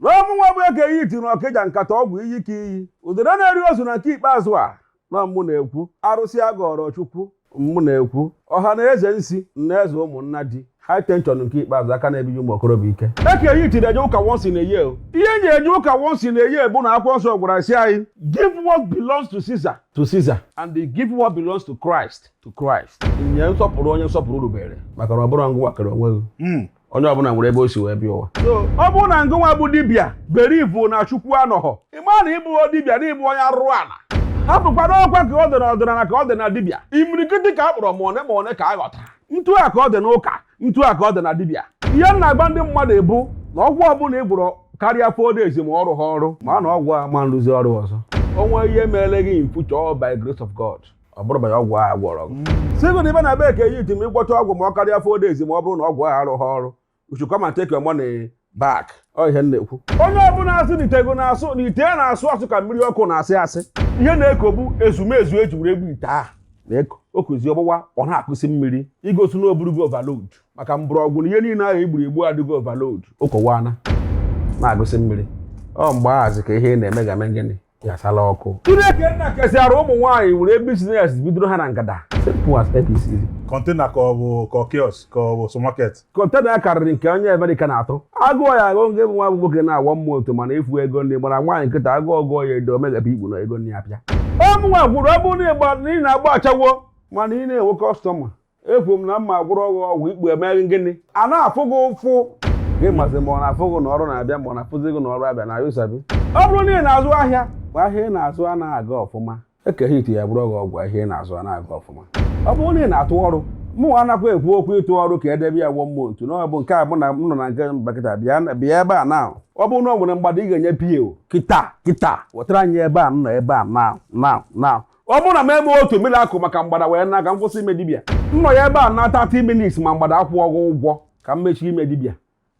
N'ọmụ nwa bụ Eke Hit na Okija Nkata ọgwụ iyi ka iyi udere na-eri ozu na nke ikpeazụ a na mụ na-ekwu arụsị agọrọ Chukwu mụ na-ekwu ọha na eze nsi na eze ụmụnna di high tension nke ikpeazụ aka na-ebi ụmụ okorobịa ike. Eke Hit na-eje ụka once in a year. Ihe nji eje ụka once in a year bụ na akwụkwọ nsọ gwara sị anyị give what belongs to Caesar and give what belongs to Christ. Nye nsọpụrụ onye nsọpụrụ rubere maka na ọ bụrụ ngụwa kere onwe gị. Onye ọbụla nwere ebe o si wee bịa ụwa. So ọ bụrụ na ngụnwa bụ dibịa berivu na Chukwu anọghọ ịma na ịbụ dibịa na ịbụ onye arụrụ ala hapụkwara ọkwa ka ọ dị n'ọdịnala ka ọ dị na dibịa imirikiti ka a kpọrọ ma one ka a ghọtara ntu a ka ọ dị n'ụka ntu a ka ọ dị na dibịa. Ihe na-agba ndị mmadụ ebu na ọgwụ ọbụla ị gwụrụ karịa 4 days ma ọrụ ha ọrụ ma na ọgwụ a ma nrụzi ọrụ ọzọ onwe ihe meele gị in future by grace of God ọ bụrụ banye ọgwụ a gwọrọ gị sigo na ibe na be Eke Hit ma ịgwọta ọgwụ ma ọ karịa 4 days ma ọ bụrụ na ọgwụ a arụ ha ọrụ you should come and take your money back. Ọ ihe na-ekwu onye ọbụla asị na itego na-asụ na ite na-asụ asụ ka mmiri ọkụ na-asị asị ihe na-ekobu ezumezu eji were egbu ite a na-eko okuzi ọgbụgba ọ na-akụsi mmiri igosi na oburugo overload maka mgbọrọgwụ na ihe niile ahụ igburu egbu adịgo overload ụkọwana na-agụsi mmiri ọ mgbe ahazi ka ihe na-eme ga-eme gịnị ya sala ọkụ Chineke nna kesịara ụmụ nwaanyị were business bidoro ha na ngada simple as ABC. Container ka ọ bụ ka kiosk ka ọ bụ supermarket. Container karịrị nke onye America na-atụ agụọ ya agụ nke bụ nwa bụ nwoke na-awọ mmụọ otu mana efu ego ndị gbara nwaanyị nkịta agụọ ọgụọ ya edo omegapụ ikpu na ego ndị apịa ọmụ nwa gwụrụ ọ bụrụ na ịgba n'ihi na-agba achagwo mana ị na-enwe kọstọma ekwu m na mma gwụrụ ọgwụ ikpu emeghị gịnị a na-afụ gị ụfụ gị masị ma ọ na-afụ gị na ọrụ na-abịa ma ọ na-afụzi gị na ọrụ abịa na yusabi ọ bụrụ na ị na-azụ ahịa kwa ahịa ị na-azụ anaghị aga ọfụma Eke Hit ya bụrụ gị ọgwụ ahịa ị na-azụ anaghị aga ọfụma ọ bụrụ na ị na-atụ ọrụ mụ anakwa ekwu okwu ịtụ ọrụ ka edebe ya wọ mmụọ otu na ọ bụ nke a mụ na m nọ na nke mbakịta bịa ebe a na ọ bụrụ na ọ nwere mgbada ị ga-enye PO kịta wetara anyị ebe a nọ ebe a na ọ bụrụ na m eme otu mmiri akụ maka mgbada wee na ka m kwụsị ime dibịa m nọ ya ebe a na 30 minutes ma mgbada akwụ ọgwụ ụgwọ ka m mechie ime dibịa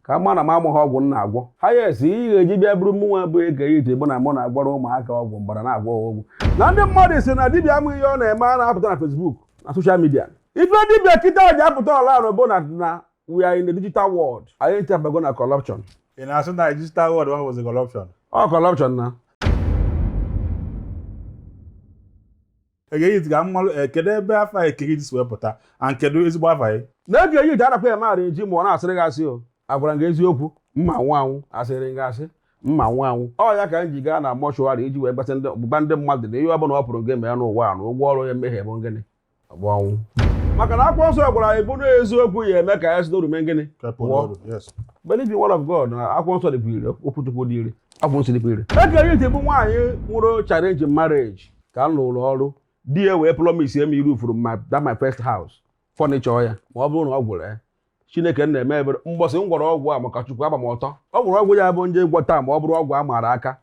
ka ma na m amụghị ọgwụ m na-agwọ ha yes ị ga-eji bịa bụrụ mụnwa bụ Eke Hit bụ na mụ na-agwọrọ ụmụaka ọgwụ mgbada na-agwọ ọgwụ na ndị mmadụ si na dibịa amụghị ihe ọ na-eme a na-apụta na Facebook na social media ife dibịa kịta ji apụta ọla arụ bụ na we are in the digital world anyị nchabago na corruption. Ị na-asụ na digital world one was a corruption. Corruption na Eke Hit ga mmalụ kedu ebe afa Eke Hit si wepụta and kedu ezigbo afa ya na Eke Hit arakwa ya maara ji ma ọ na-asịrị gị asị o agwara gị eziokwu mma nwanwụ asịrị gị asị mma nwanwụ ọ ya ka m ji gaa na mọshụwarị iji wee gbasa ọgbụgba ndị mmadụ na ihe ọbụla ọ pụrụ gị mee n'ụwa a na ụgwọ ọrụ ya mmehie bụ gịnị ọgbụ ọnwụ maka na akwụkwọ nsọ gwara anyị bụrụ eziokwu ya eme ka ya si n'orume gịnị believe in word of God na akwụkwọ nsọ dịkwa ire okwu Chukwu dị ire akwụkwọ nsọ dịkwa ire Eke Hit bụ nwaanyị nwụrụ challenge marriage ka m lụrụ ọrụ di ya wee promise eme iru furu my first house furniture ya ma ọ bụrụ na ọ gwụrụ ya Chineke na-eme ebere mgbọsị m gwọrọ ọgwụ a maka Chukwu agba m ọtọ ọ gwụrụ ọgwụ ya bụ nje gwọta ma ọ bụrụ ọgwụ a maara aka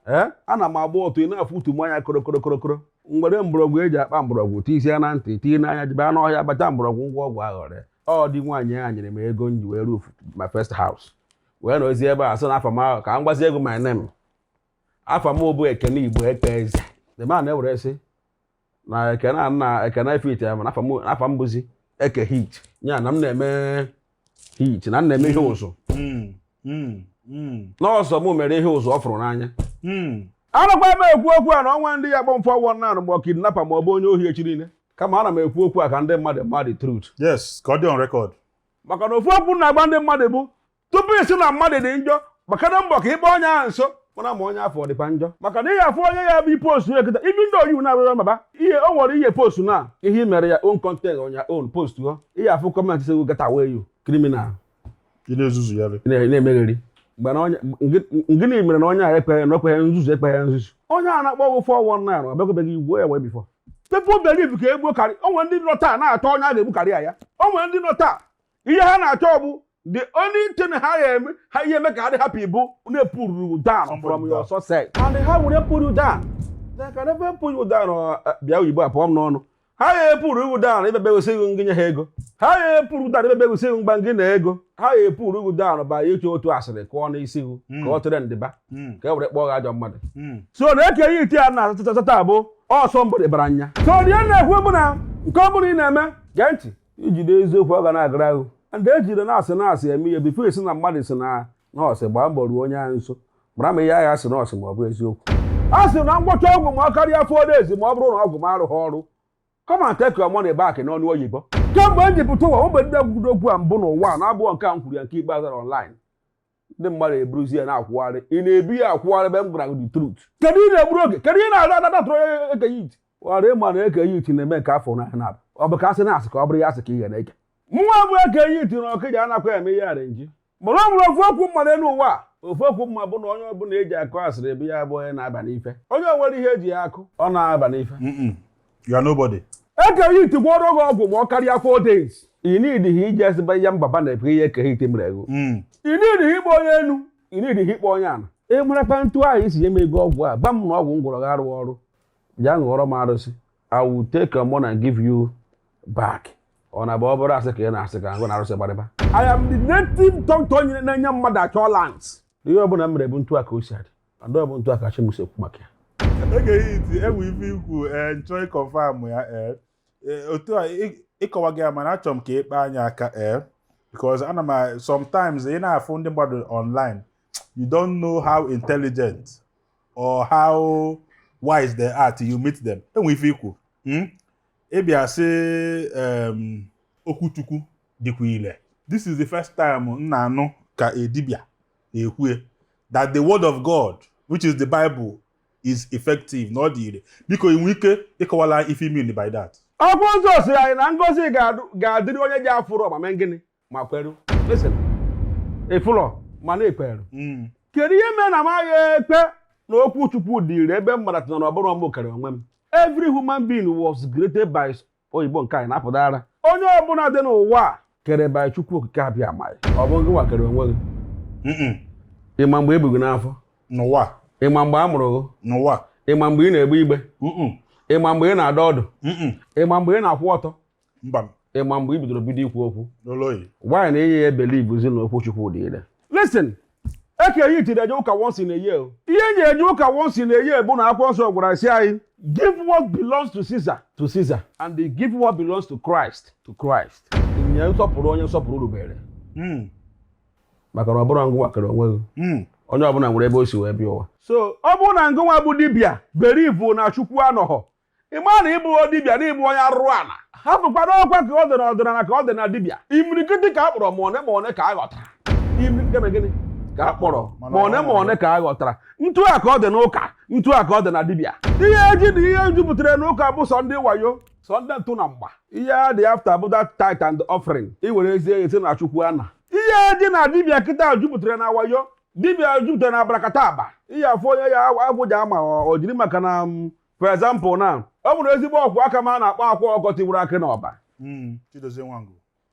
ana m agba otu ị na-afụ utu m anya korokoro mgbere mgbọrọgwụ eji akpa mgbọrọgwụ tisi ya na ntị tii n'anya jibe n'ọhịa bata mgbọrọgwụ ngwa ọgwụ aghọrọ ọ dị nwaanyị ya nyere m ego nji wee roof my first house wee nọzi ebe a sị na afọ m ahụ ka m gbazi ego my name afọ m bụ Ekene Igbo Ekpeze the man na-ewere sị na Ekene Hit ya mana afọ m bụzi Eke Hit ya na m na-eme hit na m na-eme ihe ụzụ n'ọsọ m mere ihe ụzụ ọ fụrụ n'anya anakwa m ekwu okwu a na ọnwa ndị ya gbọmfọ ọgwọ na ma ọ kidnapa ma ọ bụ onye ohi echi niile kama ana m ekwu okwu a ka ndị mmadụ truth. Yes, ka ọ dị on record. Maka na ofu okwu na-agba ndị mmadụ bụ tupu isi na mmadụ dị njọ maka na mbọ ka ịkpọ onye ahụ nso mana ma onye afọ dịkwa njọ maka na ihe afọ onye ya bụ post ya kịta ibi ndị oyiwu na-abụghị baba ihe o nwere ihe post na ihe mere ya own content on your own post ho ihe afọ comment say get away you criminal ị na-ezuzu ya na-emegheri mgbe na onye ngini mere na onye a ekpe na okwe nzuzu onye a na-akpọ 419 ọbịagobeghị igwe ewe before people believe ka egbuo karị onwe ndị nọ taa na-achọ onye a ga-egbu karịa ya onwe ndị nọ taa ihe ha na-achọ bụ the only thing ha ihe eme ka ha dị happy bụ na pull you down from your success and how will they pull you down they can never pull you down bịa oyibo apụọ m n'ọnụ ha ya epuru you down ebe gosi nginye ha ego ha ya epuru down ebe gosi mgba ngị na ego ha ya epuru you down ba ịchọ otu asịrị ka ọ n'isi gị ka ọ tụrụ ndịba ka e were kpọọ ajọ mmadụ so na Eke Hit ya na atata bụ ọsọ mbụrụ bara anya so dị na-ekwu bụ na nke ọ bụrụ ị na-eme gee ntị ijide eziokwu ọ ga na-agara ahụ ndị ejide na-asị eme ihe bifo esi na mmadụ si na nọọsụ gbaa mbọ ruo onye ahụ nso mara ma ihe agha asị nọọsụ ma ọ bụ eziokwu a sị na ngwọcha ọgwụ ma ọ karịa 4 days ma ọ bụrụ na ọgwụ m arụghị ọrụ come and take your money back n'ọnụ oyibo kemgbe m ji pụta ụwa ụmụ ndị egwuregwu a mbụ n'ụwa na-abụọ nke a m kwuru ya nke ikpeazụ online ndị mmadụ eburuzi ya na-akwụgharị ị na-ebi ya akwụgharị ebe m gwara gị the truth kedu ị na-egburu oge kedu ị na-ada adatụrụ Eke Hit wara ịma na Eke Hit na-eme nke afọ na na ọ bụ ka asị na-asị ka ọ bụrụ ya asị ka ị ga-eke mụnwa bụ Eke Hit na Okija anakwa eme ihe arenji mana ọ bụrụ ofu okwu mma n'elu ụwa ofu okwu mma bụ na onye ọbụla eji akụ asịrị ebe ya bụ onye na-aba n'ife onye nwere ihe eji ya akụ ọ na-aba n'ife you are nobody. Eke Hit gwọrọ gị ọgwụ ma ọ karịa 4 days ị nidhi ije ezigbo ihe mbaba na-efe ihe Eke Hit mere ego ị nidhi ikpe onye enu ị nidhi ikpe onye ana ịmarakwa ntụ ahụ isi nye m ego ọgwụ a gba m na ọgwụ m gwọrọ gị arụghị ọrụ bịa ṅụọrọ m arụsị I will take your money and give you back ọ na-abụ ọ bụrụ asị ka ị na-asị ka ngụ na arụsị gbarịba I am the native doctor onye na-enye mmadụ achọ lands ihe ọbụla m mere bụ ntụ aka o si adị ndị ọ bụ ntụ aka Chimuso ekwu maka ya Eke Hit enwe ife ikwu nchọ ịkọnfam ya otu a ịkọwa gị ya mana achọrọ m ka ịkpe anya aka because ana m sometimes ị na-afụ ndị mmadụ online you don't know how intelligent or how wise they are till you meet them enwe ife ikwu ịbịa sị okwuchukwu dịkwa ile this is the first time m na-anụ ka edibịa na-ekwu that the word of God which is the Bible is effective na ọ dị ire biko inwe ike ịkọwala ife mean by that akwụkwọ nsọ si anyị na ngozi ga-adịrị onye ji afụrụ ọmame gịnị ma kweru listen ịfụlọ ma na-ekweru kedu ihe mere na amaghị ekpe na okwu Chukwu dị ire ebe m maratana na ọ bụrụ m kere onwe m every human being was created by oyibo nke anyị na-apụtara onye ọbụla dị n'ụwa kere by Chukwu okike abịa amaghị ọ bụ gị nwa kere onwe gị ịma mgbe ebughị n'afọ n'ụwa ịma mgbe a mụrụ gị n'ụwa ịma mgbe ị na-egbe igbe ịma mgbe ị na-ada ọdụ ịma mgbe ị na-akwụ ọtọ mba ịma mgbe ị bidoro bido ikwu okwu n'oloyi nwaanyị na-eyi ya believe na okwu Chukwu dị ire listen Eke Hit na-eje ụka once in a year ihe eji eje ụka once in a year bụ na akwụkwọ nsọ gwara si anyị give what belongs to Caesar and give what belongs to Christ nye nsọpụrụ onye nsọpụrụ rubere maka na ọ bụrụ ngụnwa kere onwe gị onye ọbụla nwere ebe o si wee bịa ụwa so ọ bụrụ na ngụnwa bụ dibịa berivu na Chukwu anọghọ ịma na ịbụ dibịa na ịbụ onye arụrụ ana hapụkwana ọkwa ka ọ dị na ọdịnala ka ọ dị na dibịa imirikiti ka a kpọrọ ma one ka a ghọtara gịnị ka a kpọrọ ma one ka a ghọtara ntụ a ka ọ dị n'ụka ntụ a ka ọ dị na dibịa ihe eji na ihe jupụtara n'ụka bụ sọ ndị wayo sọ ndị ntụ na mgba ihe dị after bụ that tithe and offering iwere ezie esi na Chukwu ana ihe eji na dibịa kịta jupụtara na wayo dibịa jupụtara na abarakata aba ihe afọ onye ya agwụja ama o jiri maka na for example na ọ bụrụ ezigbo ọkwụ aka ma a na-akpọ akwa ọkọ tigburu akị n'ọba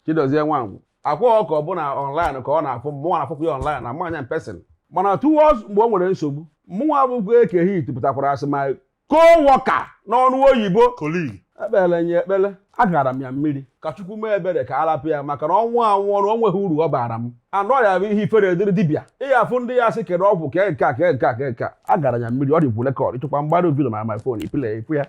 Chidozie Nwangwu akwa ọkọ bụ na online ka ọ na-afụ mụnwa na-afụkwa ya online na mmanya person mana towards mgbe o nwere nsogbu mụnwa bụkwa Eke Hit pụtakwara asị ma co-worker n'ọnụ oyibo colleague ekpere nye ekpere agara m ya mmiri ka Chukwu mee ebere ka arapụ ya maka na ọnwụ anwụọ na o nweghị uru ọ bara m anọ ya bụ ihe ifere dịrị dibịa ịya afụ ndị ya sị kere ọgwụ ke agara ya mmiri ọ dịkwu rekọd ịchụkwa mgbado vidio ma my phone ipile efu ya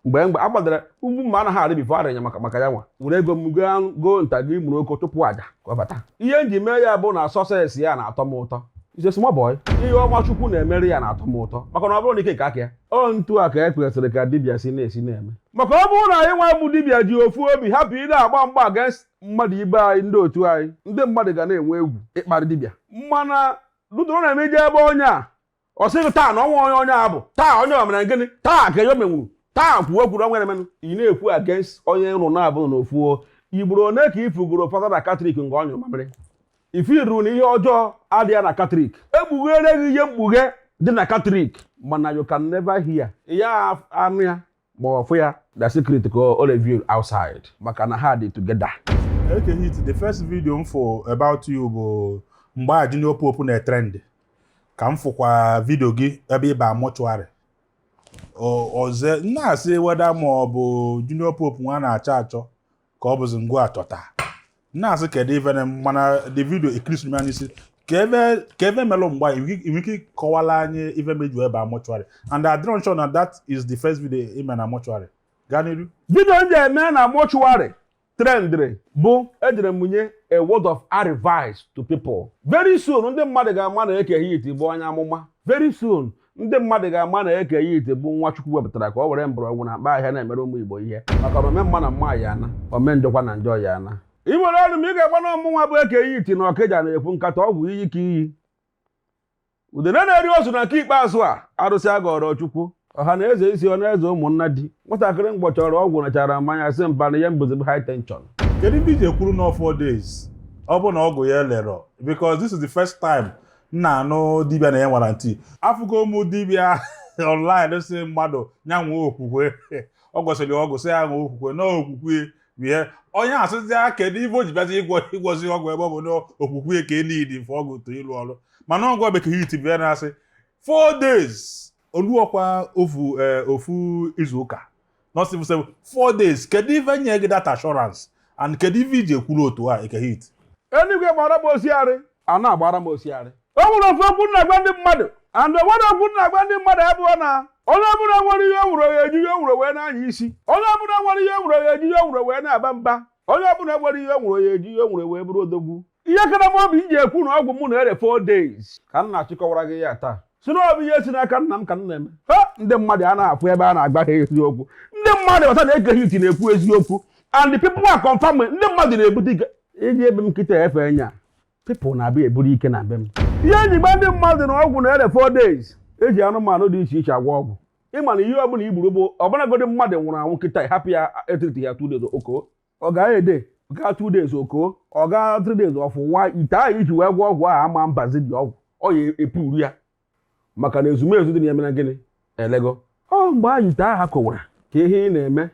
mgbe agbadara ugwu mma anaghị arị bifo arịnya maka ya nwa were ego m go nta gị mụrụ oko tupu aja ka ọ bata ihe nji mee ya bụ na sọsesi ya na-atọ m ụtọ ise small boy ihe ọma Chukwu na-emere ya na-atọ m ụtọ maka na ọ bụrụ na ike ka aka ya ọ ntu a ka e kwesịrị ka dibịa si na-eme maka ọ bụrụ na anyị nwa bụ dibịa ji ofu obi hapụ ị na-agba mgba against mmadụ ibe anyị ndị otu anyị ndị mmadụ ga na-enwe egwu ịkparị dibịa mana dudoro na-emeje ebe onye a ọ sịghị taa na ọnwa onye a bụ taa onye omere gịnị taa ka ya menwuru taa kwuo okwuru onwere menụ ị na-ekwu against onye nrụ na-abụ n'ofu igburu one ka ifugoro fada na Katọlik nke ọnyụ mamịrị ifiru na ihe ọjọọ adịghị na Katọlik ekpughere gị ihe mkpughe dị na Katọlik mana you can never hear ya anụ ya ma ọ fụ ya the secret ka o reveal outside maka na ha dị together. Eke Hit the first video m fụ about you bụ mgbe a Junior Pope na trend ka m fụkwa video gị ebe ịba mọchụarị ọzọ na-asị weda ma ọ bụ Junior Pope nwa na-achọ achọ ka ọ bụzi ngwa achọta na-asị kedu ife mana the video ekirisi m n'isi ka ebe melụ mgba inwe ike kọwala anyị ife meju ebe a mọchụarị and I don't sure that is the first video ime na mọchụarị gaa n'iru video m ji eme na mọchụarị trend bụ ejere m nye a word of advice to people. Very soon ndị mmadụ ga-ama na Eke Hit bụ onye amụma. Very soon ndị mmadụ ga-ama na Eke Hit bụ nwa Chukwu wepụtara ka ọ were mgbọrọgwụ na akpa ahịa na-emere ụmụ Igbo ihe maka na omemma na mma ya ana omendọkwa na njọ ya ana. I nwere ọrụ m ị ga-agba na ọmụnwa bụ Eke Hit na Okija na-ekwu nkata ọgwụ iyi ka iyi. Udene na-eri ozu na nke ikpeazụ a arụsị agọrọ Chukwu ọha na eze isi ọ na-eze ụmụnna di nwatakịrị mgbọchọrọ ọgwụ nachara mmanya sị mba na ihe mbụzi high tension. Kedu mgbe iji ekwuru na 4 days ọ bụ na ọgwụ ya lero because this is the first time nna anụ dibịa na ya warranty afụgo ụmụ dibịa online si mmadụ nyanwe okwukwe ọ gosiri ọgwụ sị ya nwe okwukwe na okwukwe bie onye asịzi ya kedu ibe o ji bịazi ịgwọzi ọgwụ ebe ọ bụ na okwukwe ka enidi mfe ọgwụ to ịlụ ọrụ mana ọgwụ Eke Hit bịa na-asị 4 days oluọkwa ofu izu ụka nọsịbụ 4 days kedu ife nye gị that assurance and kedu ife iji ekwuru otu a Eke Hit enigwe gbara m osiarị a na-agbara m osiarị o nwere ofu okwu na-agba ndị mmadụ and o nwere okwu na-agba ndị mmadụ abụọ na onye ọbụla nwere ihe o nwere ya eji ihe o nwere wee na-anya isi onye ọbụla nwere ihe o nwere ya eji ihe o nwere wee na-aba mba onye ọbụla nwere ihe o nwere ya eji ihe o nwere wee bụrụ odogwu ihe kara m obi iji ekwu na ọgwụ m na-ere 4 days ka m na-achịkọwara gị ya taa si na ọ bụ ihe si n'aka nna m ka m na-eme ndị mmadụ a na-afụ ebe a na-agba ha eziokwu ndị mmadụ ọta na Eke Hit na-ekwu eziokwu and the people are confirming ndị mmadụ na-ebute ike iji ebe m nkịta efe enya people na-abịa eburu ike na be m ihe eji gba ndị mmadụ na ọgwụ na-ere 4 days eji anụmanụ dị iche iche agwọ ọgwụ ịma na ihe ọbụla igburu bụ ọbụlagodi mmadụ nwụrụ anwụ nkịta hapụ ya etriti ya 2 days oko ọ ga-ede gaa 2 days oko ọ gaa 3 days ọfụwa ite ahụ iji wee gwọ ọgwụ ahụ ama mbazi dị ọgwụ ọ ya epuru ya maka na ezumezu dị na-eme na gịnị elego ọ mgbe ahụ ite ahụ kọwara ka ihe ị na-eme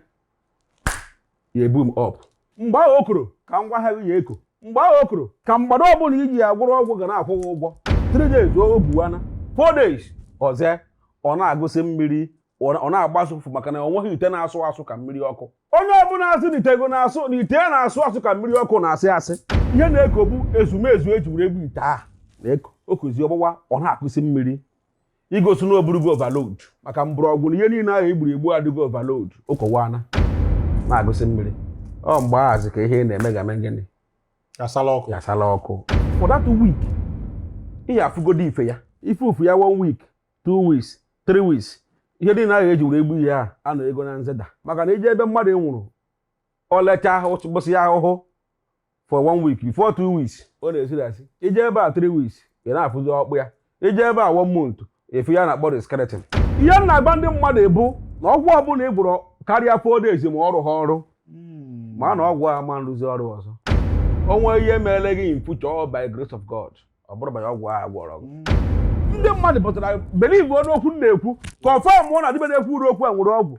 ya ebu m up mgbe ahụ okoro ka ngwa ha ya eko mgbe ahụ okoro ka mgbado ọbụla iji ya gwụrụ ọgwụ ga na-akwụ gị ụgwọ 3 days o buwana 4 days ọzọ ọ na-agụsị mmiri ọ na-agbasụ ụfụ maka na ọ nweghị ite na-asụ asụ ka mmiri ọkụ onye ọbụla asị na itego na-asụ na ite na-asụ asụ ka mmiri ọkụ na-asị asị ihe na-eko bụ ezumezu eji were egbu ite ahụ na-eko okozi ọgbụgba ọ na-akụsị mmiri igosi na oburugo overload maka mgbọrọgwụ na ihe niile ahụ egbu adịgo overload okowana na-agụsị mmiri ọ mgbe ahazi ka ihe na-eme ga-eme gịnị yasala ọkụ for that week ị ya afụgodo ife ya ife ofu ya 1 week 2 weeks 3 weeks ihe dị na agha eji were egbu ya a na ego na nzeda maka na ije ebe mmadụ nwụrụ o lecha ahụ gbụsị ya ahụhụ for 1 week before 2 weeks ọ na-esiri asị ije ebe a 3 weeks ị na-afụzi ọkpụ ya ije ebe a 1 month efu ya na-akpọ skeleton ihe m na-agba ndị mmadụ ebu na ọgwụ ọbụla ị gwụrụ karịa 4 days ma ọrụ ha ọrụ ma na ọgwụ a ma nrụzi ọrụ ọzọ onwe ihe meele gị in future by grace of God ọ bụrụ banye ọgwụ a gwọrọ ndị mmadụ pụtara believe n'okwu na-ekwu confirm mụ na dibịa na-ekwu uru okwu a nwere ọgwụ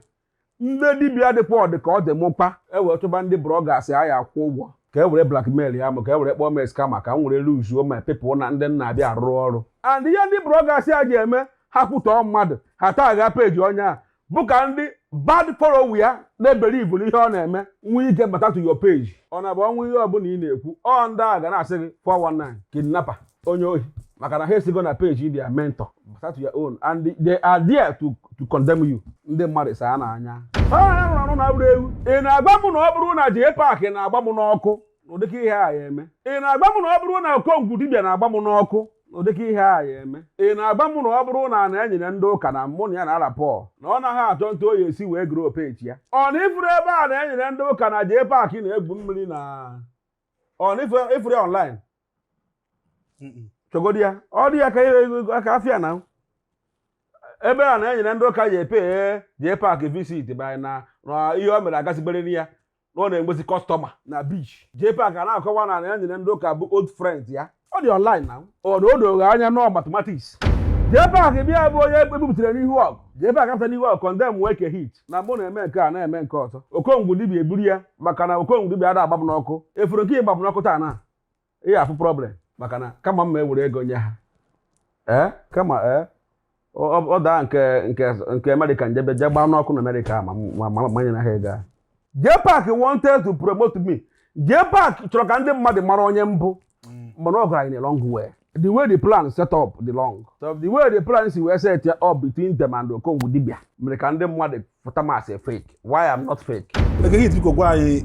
ndị dibịa dịkwa ọdị ka ọ dị m mkpa ewere chọba ndị bloggers a ya akwụ ụgwọ ka e were blackmail ya ma ka e were kpọọ m scam ka m were luzuo ma people na ndị nna abịa arụrụ ọrụ and ihe ndị bloggers a ji eme ha kwutọọ mmadụ ha tagha peji onye a bụ ka ndị bad follow ya na-ebelive n'ihe ọ na-eme nwee ike bata to your page ọ na-abụ ọnwụ ihe ọbụla ị na-ekwu ọ ndị a ga na-asị gị 419 kidnapper onye ohi maka na ha esigo na page their mentor bata to your own and they are there to condemn you ndị mmadụ saa n'anya arụ na abụrụ ewu ị na-agba m na ọ bụrụ na jee paakị na-agba m n'ọkụ n'ụdịka ihe a ya eme ị na-agba m na ọ bụrụ na okongwu dibịa na-agba m n'ọkụ n'ụdịka ihe a ya eme ị na-agba m na ọ bụrụ na na-enyere ndị ụka na mụ na ya na-arapọ na ọ naghị achọ ntụ oyi esi wee goro peji ya ọ na ifuru ebe a na-enyere ndị ụka na jee paakị na-egwu mmiri na ọ na ifuru online chọgodi ya ọ dị ya ka afịa na ebe a na-enyere ndị ụka ji epe jee paakị visit by na ihe o mere agasịgbere ya na ọ na-enwezi kọstọma na beach jee paakị a na-akọwa na na-enyere ndị ụka bụ old friends ya ọ dị online na ọ na o doro anya nọ mathematics jee paakị bịa bụ onye ebubutere n'ihu ọgụ jee paakị apụta n'ihu ọgụ condemn Eke Hit na mbụ na-eme nke a na-eme nke ọzọ okongwu dibịa eburu ya maka na okongwu dibịa ada agbam n'ọkụ efuru nke ịgbam n'ọkụ taa na ihe afụ problem maka na kama mma ewere ego nye ha kama ọ daa nke America njebe je gbaa n'ọkụ na America ma manye na ha ego a jee paakị wanted to promote me jee paakị chọrọ ka ndị mmadụ mara onye mbụ mana ọ gara in a long way the way the plan set up the long. So the way the plan is we set up between them and Okwu dibia. Mere ka ndị mmadụ pụta ma say fake. Why I'm not fake? Eke Hit biko gwa anyị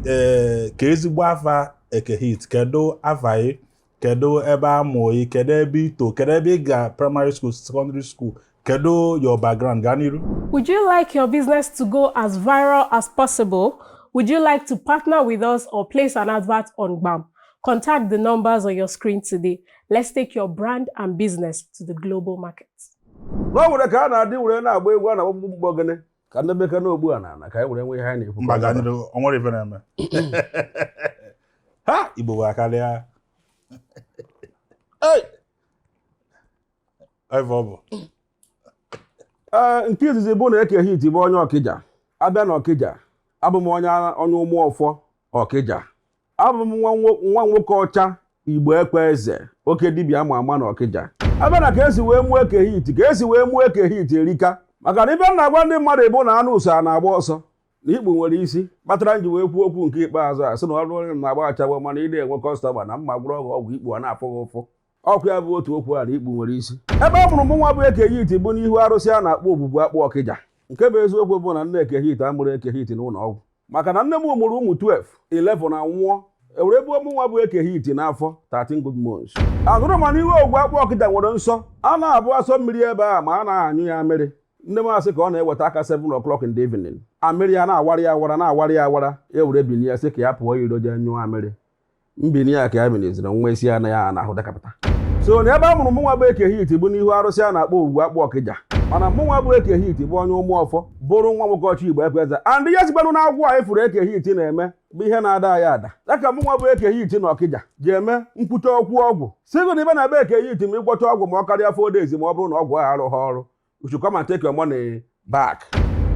ka ezigbo afa Eke Hit kedu afa yi kedu ebe amụ yi kedu ebe ito kedu ebe ị ga primary school secondary school kedu your background gaa n'iru. Would you like your business to go as viral as possible? Would you like to partner with us or place an advert on Gbam? Contact the numbers on your screen today. Let's take your brand and business to the global market. No nwere ka na-adị were na-agba egwu na ọgbụgbụ ogene ka ndị beka n'ogbu na ka were nwe ihe ha na-ekwu. Mba ga n'iru onwere ife na-eme. Ha Igbo wa karịa. Hey! Evobo. Nke izizi bụ na Eke Hit bụ onye Okija. Abịa na Okija, abụ m onye ụmụ ọfọ Okija. Abụ m nwa nwoke ọcha Igbo ekwe eze, oke dibịa ama na Okija. Abịa na ka esi wee mụọ Eke Hit, ka esi wee mụọ Eke Hit erika. Maka na ibe m na-agwa ndị mmadụ bụ na anụ uso na-agba ọsọ. Na ikpu nwere isi, kpatara nji wee kwuo okwu nke ikpeazụ a sị na ọrụ onye na-agba achawa mana ị na-enwe kọstọma na mma gwụrụ ọgwụ ikpu a na-afụ gị ụfụ. Ọkụ ya bụ otu okwu a na ikpu nwere isi. Ebe ọ mụrụ m nwa bụ Eke Hit bụ n'ihu arụsị a na-akpọ ogbugbu akpụ Okija. Nke bụ eziokwu bụ na nne Eke Hit amụrụ Eke Hit n'ụlọ ọgwụ. Maka na nne m mụrụ ụmụ 12, 11 na nwụọ. Ewere bụ ụmụ nwa bụ Eke Hit n'afọ 13 good months. Agụrụ ma n'ihu ogwu akpụ Okija nwere nsọ. A na-abụ asọ mmiri ebe a ma a na-anyụ ya mmiri. Nne m asị ka ọ na-eweta aka 7 o'clock in the evening. Amịrị ya na-awara ya awara na-awara ya awara. Ewere bini ya sị ka ya pụọ iro jee nyụọ amịrị. Mbini ya ka ya biniziri nwa isi ya na ya na-ahụ dekapụta. So na ebe a mụrụ nwa bụ Eke Hit bụ n'ihu arụsị a na-akpọ ogwu akpụ Okija. Mana nwa bụ Eke Hit bụ onye ụmụ ọfọ bụrụ nwa nwoke ọchị Igbo ekwe eze. And ihe sikwanụ na-agwụ a ifuru Eke Hit na-eme bụ ihe na-ada ya ada. Dịka nwa bụ Eke Hit na Okija ji eme nkwucha okwu ọgwụ. Sigo na ibe na be Eke Hit ma ịgwọcha ọgwụ ma ọ karịa 4 days ma ọ bụrụ na ọgwụ ahụ arụghị ọrụ. You should come and take your money back.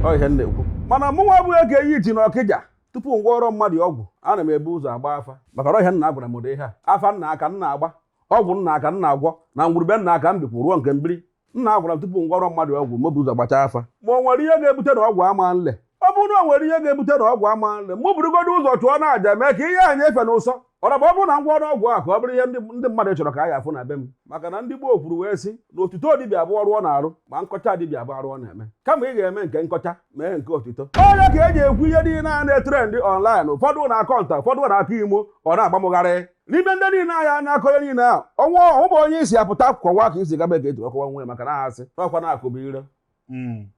Ọ ihe na-ekwu. Mana nwa bụ Eke Hit na Okija tupu ngwaọrụ mmadụ ọgwụ ana m ebu ụzọ agba afa. Maka ọrụ ihe nna agwara m ihe a. Afa nna aka nna agba. Ọgwụ nna aka nna agwọ na ngwurube nna aka mbikwu ruo nke mbiri. Nna agwara m tupu ngwaọrụ mmadụ ọgwụ m bụ ụzọ gbacha afa. Ma o nwere ihe ga-ebute na ọgwụ ama nle. Ọ bụrụ na o nwere ihe ga-ebute na ọgwụ ama nle, mụ burugodo ụzọ chụọ na aja mee ka ihe anyị efe n'ụsọ. Ọ bụ na ngwaọrụ ọgwụ a ka ọ bụrụ ihe ndị mmadụ chọrọ ka a ya afụ na be m. Maka na ndị gboo kwuru wee sị na otuto dibịa abụ ọrụ ọ na-arụ ma nkọcha dibịa abụ ọrụ ọ na-eme. Kama ị ga-eme nke nkọcha mee nke otuto. Onye ka eji ekwu ihe niile a na-etrend online, ụfọdụ na-akọ nta, ụfọdụ na-akọ imo, ọ na-agbamụgharị. N'ime ndị niile ahịa na-akọ ihe niile ahụ, ọnwa ọhụma onye isi apụta kọwa ka isi gaba ga-eji ọkọwa nwe maka na asị ọkwa na-akụba ire.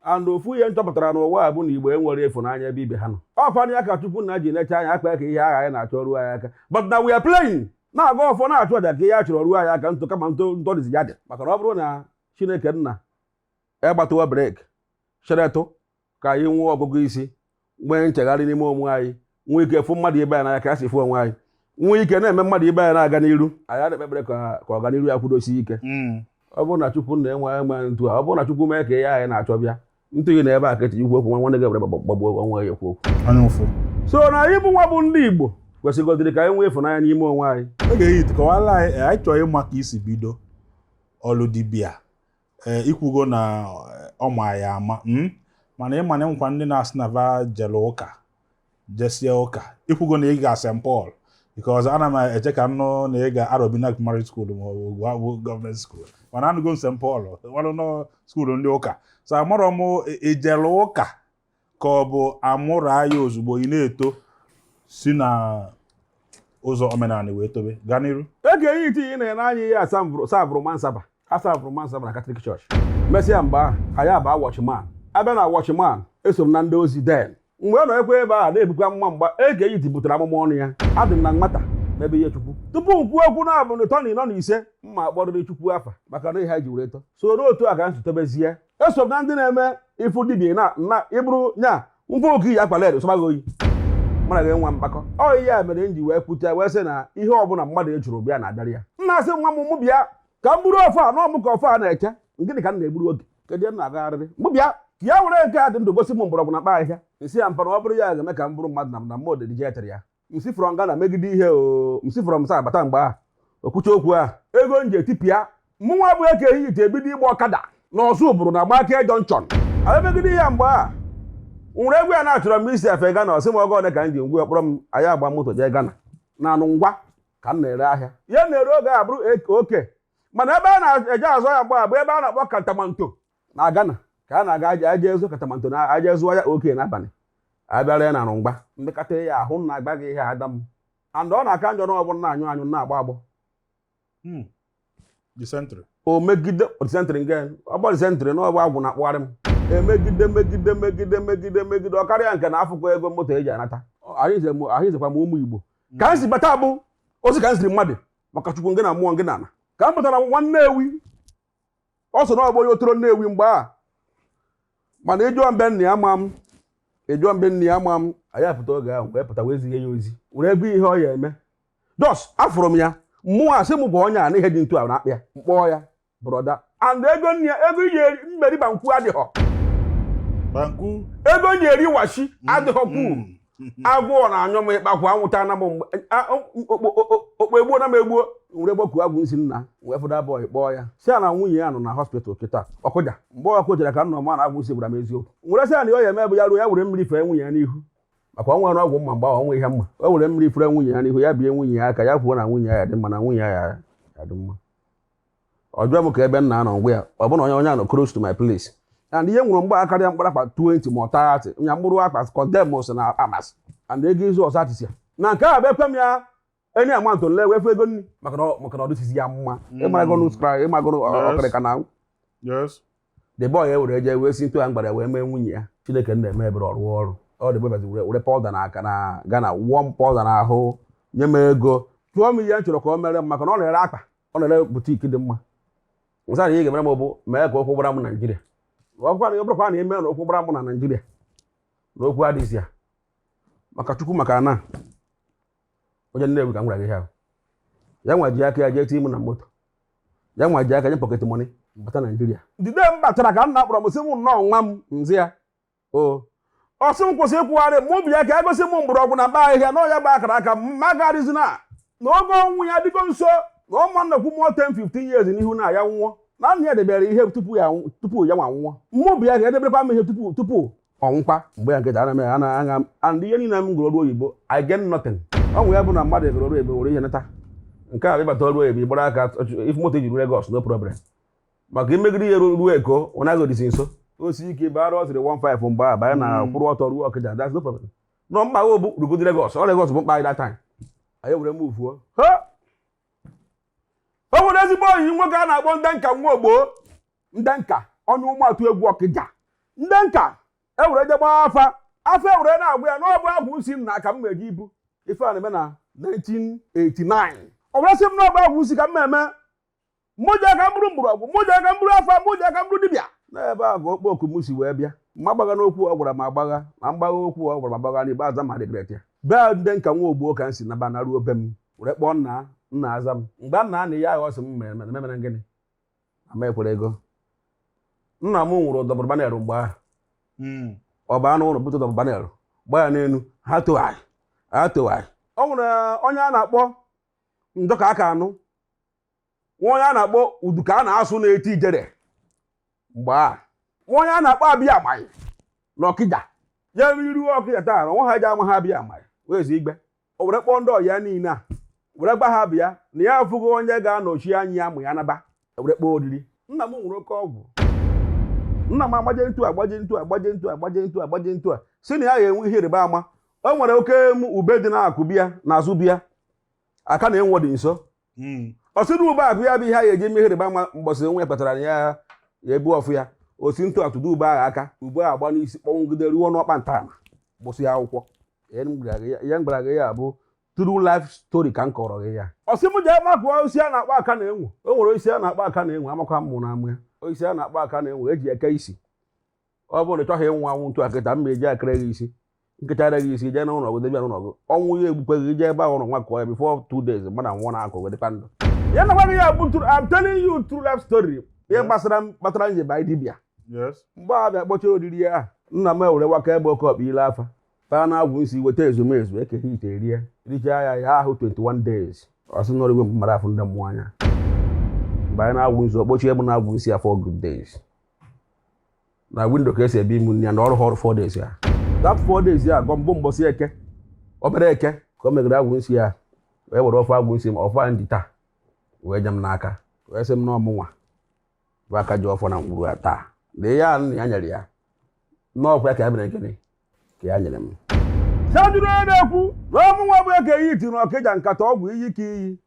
And ofu ihe nchọpụtara n'ụwa a bụ na Igbo enwere ịfụnanya ebe ibe ha nọ. Ọkwa ya ka Chukwu na ji lecha anya akpa ka ihe agha anyị na-achọ ruo anyị aka. But na we are playing na-aga ọfọ na-achụ aja ka ihe a chọrọ ruo anyị aka ntụ kama ntọdịzi ya dị. Maka na ọ bụrụ na Chineke nna egbatawa breki cheretụ ka anyị nwee ọgụgụ isi nwee nchegharị n'ime onwe anyị nwee ike fụ mmadụ ibe anyị n'anya ka a si fụ onwe anyị nwee ike na-eme mmadụ ibe anyị na-aga n'iru anyị na-ekpekpere ka ọganiru ya kwudosi ike. Ọ bụrụ na Chukwu na-enwe ntu a, ọ bụrụ na Chukwu mee ka ihe anyị na-achọ bịa ntụ gị na ebe a ka eji ikwu okwu nwanne gị were gbagbuo onwe ya ekwu okwu. So na anyị bụ nwa bụ ndị Igbo kwesịgodịrị ka anyị nwee ịfụnanya n'ime onwe anyị. Eke Hit kọwala anyị chọrọ ịma ka isi bido ọlụ dibịa ikwugo na ọma ya ama mana ịma na nkwa ndị na-asị na va jele ụka jesie ụka ikwugo na ị ga St. Paul because ana m eche ka nnụ na ị ga Arabic Marriage School ma ọ bụ gọọmenti school mana anụgo St. Paul nwanụ nọ skuulu ndị ụka so amụrụ m ijele ụka ka ọ bụ amụrụ anyị ozugbo ị na-eto si na ụzọ omenala wee tobe gaa n'iru. Eke Hit ị na-ene anya ihe asabụrụ mansaba na Catholic Church mesịa mgbe ahụ anyị abaa watchman. Abịa na watchman eso m na ndị ozi den mgbe ọ nọ ekwe ebe a na-ebukwa mma mgba Eke Hit butere amụma ọnụ ya adị m na Nkata n'ebe ihe Chukwu tupu m kwuo okwu na-abụ n'ụtọ na 5 mma akpọrịrị Chukwu afa maka na ihe ha ji were eto so n'otu a ka nsotebezie eso m na ndị na-eme ifu dibia na ịbụrụ nya mfe oke iyi akpalere sọbaghị oyi mana ga-enwe mkpakọ ọ ihe a mere m ji wee kwucha wee sị na ihe ọbụla mmadụ ejuru bịa na-abịara ya nna asị nwa m bịa ka m buru ofe a na ọmụ ka ofe a na-eche gịnị ka m na-egburu oge kedụ na-agagharịrị m bịa ka ya were nke a dị ndụ gosi m mgbọrọgwụ na akpa ahịhịa nsị ya mpana ọ bụrụ ya ga-eme ka m bụrụ mmadụ na mmụọ dị jetere ya nsị fọrọ nga na megide ihe nsị fọrọ m sa abata mgbe a okwucha okwu a ego m ji etipịa mụnwa bụ Eke Hit ebido ịgba ọkada na ọzọ bụrụ na Gbake Junction anyị megide ihe mgbe a nwere egwu ya na-achọrọ m isi efe Ghana ọsị m oge ole ka m ji ngwa kpọrọ m anyị agba moto jee Ghana na anụ ngwa ka m na-ere ahịa ya na-ere oge a bụrụ oke mana ebe a na-eje azụ ya gbaa bụ ebe a na-akpọ katamanto na Ghana ka a na-aga aja ezu katamanto na aja ezu ya oke n'abalị abịara ya na Rungba mbekata ya ahụ na agba gị ihe adam and ọ na-aka njọ na ọ bụrụ na anyụ anyụ na-agba agbọ Dysentery. O megide dysentery nke ọ bụ dysentery na ọ bụ agwụ na-akpụgharị m megide ọ karịa nke na afụkwa ego moto eji anata anyị zekwa m ụmụ Igbo ka anyị si bata bụ ozi ka anyị siri mmadụ maka Chukwu nge na mmụọ nge na ana ka m pụtara nwanne ewi ọ so na ọ bụ onye otoro Nnewi mgbe a mana ịjụọ mbe nna ya ma m anyị apụta oge ahụ wee pụta wee zie ya ozi were ego ihe ọ ya eme jos afụrụ m ya mmụọ asị m bụ onye a na ihe dị ntu a na-akpị ya mkpọọ ya broda and ego iji mmeri bankwu adịghọ ego ji eri washi adịghọ kwuru agwọ na anyụ m ịkpakwa anwụta na m okpo egbuo na m egbuo were gboku agwụ nsị nna wee fụda bọị kpọọ ya si ya na nwunye ya nọ na hospital kịta Okija mgbe ọ kụjara ka nọ ma na agwụ nsị gwara m eziokwu were sị ya na ọ ya eme bụ ya ruo ya were mmiri fee nwunye ya n'ihu maka ọ nwere ọgwụ mma mgbe ọ nwe ihe mma o were mmiri fere nwunye ya n'ihu ya bie nwunye ya aka ya kwuo na nwunye ya dị mma na nwunye ya dị mma ọ jụọ m ka ebe nna nọ ngwa ya ọ bụ na onye anọ close to my place and ihe nwụrụ mgbe akarịa mkpara akpa 20 ma ọ 30 nya mkpụrụ akpa condemns na amas and ego izu ọzọ atịsịa na nke a bụ ekwe m ya enyi amantụ nle wefu ego nri maka na ọ dịsizi ya mma ịmagoro ọkịrịka na the boy were eje wee si ntụ ya mgbara wee mee nwunye ya Chineke na-eme ebere ọrụ ọ dị bebazi were pọlda na aka na Ghana wọm pọlda na ahụ nye m ego tụọ m ihe m chọrọ ka ọ mere m maka na ọ na-ere akpa ọ na-ere butiki dị mma nsara ihe ga-emere m bụ mee ka okwu gbara m Naijiria ọbụrụkwa na eme na okwu gbara m na Naijiria na okwu adịghịzi ya maka Chukwu maka na onye Nnewi ka m gwara gị ha ya nwa ji aka ya jee tii m na moto ya nwa ji aka nye pocket money bata Naijiria dide m batara ka m na-akpọrọ m sị m nnọọ nwa m nzi ya ọ sị m kwụsị ịkwụgharị m obi ya ka egosi m mgbọrọgwụ na mkpa ahịhịa na ọnya gba akara aka ma garizina na oge ọnwụ ya dịgo nso na ụmụnna kwu m 10-15 years n'ihu na ya nwụọ na nna ya debere ihe tupu ya nwa nwụọ mmobi ya ga-edebekwa m ihe tupu ọnwụkwa mgbe ya nketa ana and ihe niile m gụrụ ọrụ oyibo I get nothing ọnwụ ya bụ na mmadụ egoro ọrụ oyibo were ihe nata nke a ịbata ọrụ oyibo gbara aka if moto ji Lagos no problem maka imegide ihe ruo Eko ọ naghị odisi nso osi ike bara ọ sịrị 15 mgbe a banye na kwụrụ ọtọ ruo Okija that's no problem nọ mkpa obu rugodi Lagos ọ Lagos bụ mkpa that time anyị were m ufuo o nwere ezigbo oyi nwoke a na-akpọ Ndenka nwa ogbo Ndenka ọnụ ụmụatụ egwu Okija Ndenka ewere je gbaa afa ewere na-agwa ya na ọ bụ agwụ nsị na ka m meji ibu ife a na-eme na 1989 ọ bụrụ sị m na ọ bụ agwụ nsị ka m eme mmoja aka mbụrụ mgbọrọgwụ mmoja aka mbụrụ afa mmoja aka mbụrụ dibịa n'ebe a ka okpo oku m si wee bịa ma agbaga n'okwu ọ gwara m agbagha na mgbagha okwu ọ gwara m agbagha n'igbe aza ma regret ya bịa Ndenka nwa ogbo ka m si naba na ruo be m were kpọọ nna aza m mgbe nna na ya aghọsị m memere gịnị ama ekwere ego nna m nwụrụ dọbụrụ banel mgbe ahụ ọ bụ anụ ụlọ bute dọbụrụ banel gba ya n'elu ha towagharị ọ nwere onye a na-akpọ Njọka aka anụ nwa onye a na-akpọ Uduka a na-asụ na-eti ijere mgbe a nwa onye a na-akpọ Abịa Amaghị na Okija ya iru Okija taa na nwa ha ji ama ha Abịa Amaghị wezi igbe o were kpọọ ndị ọya niile a were gba ha bịa na ya afụghị onye ga-anọchi anya ya mụ ya naba were kpọọ oriri nna m nwere oke ọgwụ nna m agbaje ntu a si na ya ga-enwe ihe ịrịba ama o nwere oke ube dị n'akụ bịa n'azụ bịa aka na enwo dị nso ọ sị na ube akụ ya bụ ihe a ga-eji eme ihe ịrịba ama mgbọsị nwe kpatara na ya ebu ọfụ ya osi ntụ atụdo ube ahụ aka ube ahụ agba n'isi kpọnwụgide ruo n'ọkpa ntama gbụsị ya akwụkwọ ya gwara gị ya bụ true life story ka m kọrọ gị ya ọ sị m jee makụọ osisi a na-akpọ aka na-enwo o nwere osisi a na-akpọ aka na-enwo amakwa mmụ na amụ ya osisi a na-akpọ aka na-enwo eji eke isi ọ bụrụ na ị chọghị ịnwụ anwụ ntụ akịta m eji akịrị gị isi nkechara gị isi jee na ụlọ debịa n'ụlọ gị ọnwụ ya egbukwe gị jee ebe ahụ ụlọ nwa kọọ ya before 2 days mmadụ nwụọ na akụ dịkwa ndụ ya nakwa gị ya bụ I'm telling you true life story ihe kpatara nje ba dibịa mgbe a bịa kpọcha oriri ya nna m ewere waka ebe oke ọkpa ile afa paa na agwụ isi weta ezumezu Eke Hit erie richaa ya ahụ 21 days ọ sị nọrọ igwe mmadụ afọ ndị mmụọ anya mgbe anyị na-agwụ nzu okpochi ebe na-agwụ isi ya 4 good days na windo ka esi ebe imu nne ya na ọrụ 4 days ya that 4 days ya gọ mbụ mbọsị Eke obere Eke ka o megere agwụ nsị ya wee were ofe agwụ nsị ma ọfa ndị taa wee nye m n'aka wee sị m na ọmụnwa bụ aka ji ọfọ na ngwuru ya taa lee ya ya nyere ya n'ọkwa ka ya mere gịnị ka ya nyere m sajụrụ na-ekwu na ọmụnwa bụ Eke Hit na Okija Nkata ọgwụ iyi ka iyi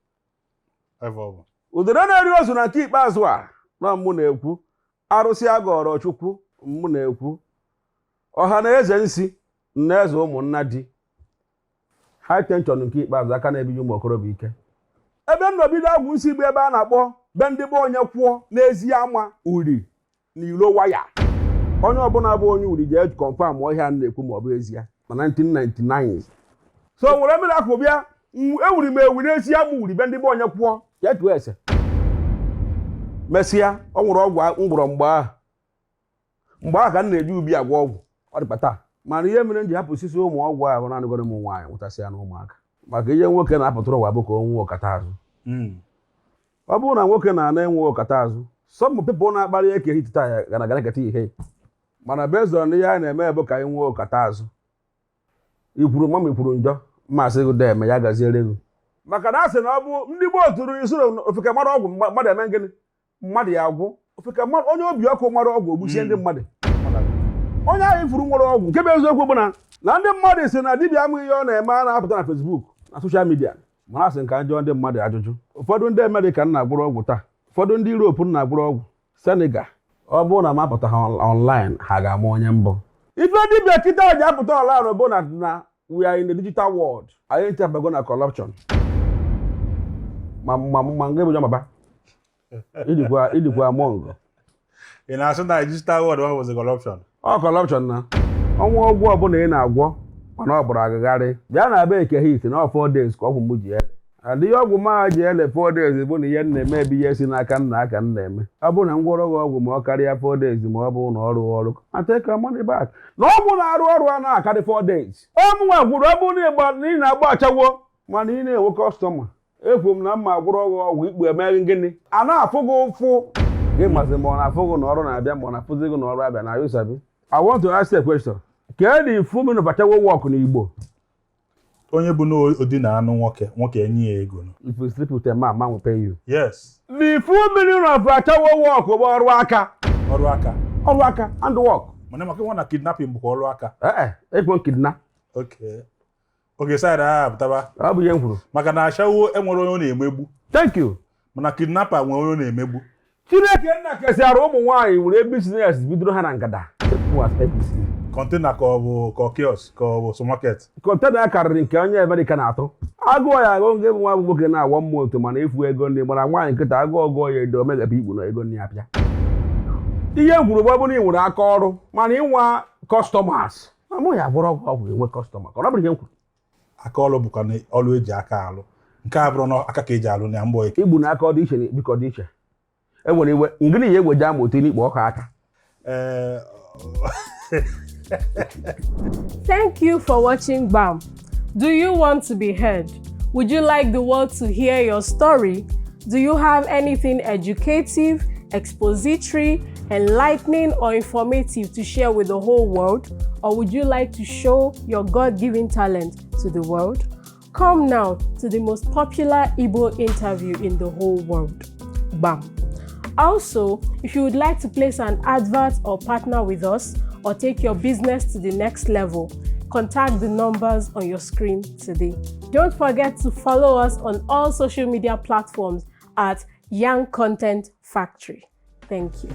udere na-eri ozu na nke ikpeazụ a na mụ na-ekwu arụsị agọrọ Chukwu mụ na-ekwu ọha na eze nsi na eze ụmụnna di high tension nke ikpeazụ aka na-ebiji ụmụ okorobịa ike ebe nnọbido agwụ nsi bụ ebe a na-akpọ be ndị be onye kwụọ n'ezi ama uri na ilo waya onye ọbụla bụ onye uri jee confirm ọhịa na-ekwu ma ọ bụ ezi ya na 1999 so were mmiri akụ bịa ewuri m ewu n'ezi ama uri be ndị be onye kwụọ ya tụọ ese mesịa ọ nwụrụ ọgwụ ngwụrọ mgbe ahụ ka m na-eji ubi agwọ ọgwụ ọ dịkwa taa mana ihe mere m ji hapụ osisi ụmụ ọgwụ ahụ na-anụgoro m nwaanyị nwụtasịa na ụmụaka maka ihe nwoke na-apụtara ụwa bụ ka o nwee ọkata azụ ọ bụrụ na nwoke na-ana enwe ọkata azụ some people na-akparị Eke Hit taa gara eketa ihe mana based on ihe a na-eme ebe ka anyị nwee ọkata azụ ikwuru ma ikwuru njọ mmasị gị deme ya gaziere gị maka na a sị na ọ bụ ndị gboo tụrụ isoro ofeke mara ọgwụ mmadụ eme gịnị mmadụ ya agwụ ofeke onye obi ọkụ mara ọgwụ ogbuchie ndị mmadụ onye ahụ ifuru nwere ọgwụ nke bụ eziokwu bụ na ndị mmadụ si na dibịa amụ ihe ọ na-eme a na-apụta na Facebook na soshal midia mana asị nka njọ ndị mmadụ ajụjụ ụfọdụ ndị Amerịka na-agbụrụ ọgwụ taa ụfọdụ ndị Europe na-agbụrụ ọgwụ Senegal ọ bụrụ na m apụta ha online ha ga-ama onye mbụ ife dibịa kịta ji apụta online bụ na we are in the digital world anyị nchabago na corruption ma nga ebujo maba idikwa among ị na-asụ na digital world ọ bụ corruption corruption na ọnwụ ọgwụ ọbụla ị na-agwọ mana ọ bụrụ agagharị bịa na be Eke Hit na 4 days ka ọgwụ m ji ele adịghị ọgwụ ma ji ele 4 days bụ na ihe na-eme ebe ihe si n'aka nna aka m na-eme ọ bụrụ na ngwọrọ gị ọgwụ ma ọ karịa 4 days ma ọ bụ na ọrụ ọrụ I take money back na ọgwụ na-arụ ọrụ a na-akarị 4 days ọmụnwa gwụrụ ọ bụrụ na ị na-agba achawo mana ị na-enwe kọstọma ekwu m na mma gwụrụ ọgwụ ikpu emeghị gịnị a na-afụ gị ụfụ gị mazi ma ọ na-afụ gị na ọrụ na-abịa ma ọ na-afụzi gị na ọrụ abịa na yusabi I want to ask you a question. Can the full meaning of achawo work in Igbo? Onye bụ n'odi na anụ nwoke enye ya ego. If you sleep with a man will pay you. Yes. The full meaning of achawo work bụ ọrụ aka. Ọrụ aka and work. Mana maka nwa na kidnapping bụ ọrụ aka. Ekwo kidnap. Okay, side butaba. Ọ bụ ihe m kwuru. Maka na achawo enwere onye na-emegbu. Thank you. Mana kidnapper nwere onye na-emegbu. Chineke nna kesịara ụmụ nwaanyị were business bidoro ha na ngada. Container ka ọ bụ kiosk ka ọ bụ supermarket. Container karịrị nke onye America na-atụ. Agụọ ya agụ nke bụ nwa nwoke na-awọ mmụọ otu mana efu ego ndị mara nwaanyị nkịta agụọ ọgụọ ya edo omegapụ ikpu na ego ndị apịa. Ihe m kwuru bụ na ị nwere aka ọrụ mana ịnwa customers. Amụ ya bụrụ ọgwụ enwe customer. Ọ bụrụ ihe m kwuru. Aka ọrụ bụkwa na ọrụ eji aka alụ. Nke a bụrụ na aka ka eji alụ na mbọ ike. Igbu na aka ọ dị iche biko dị iche. Enwere iwe ngịnị ya egweja ma otu n'ikpo ọka aka. Thank you for watching Gbam. Do you want to be heard? Would you like the world to hear your story? Do you have anything educative, expository, enlightening, or informative to share with the whole world? Or would you like to show your God-given talent to the world? Come now to the most popular Igbo interview in the whole world, Gbam. Also, if you would like to place an advert or partner with us or take your business to the next level, contact the numbers on your screen today. Don't forget to follow us on all social media platforms at Young Content Factory. Thank you.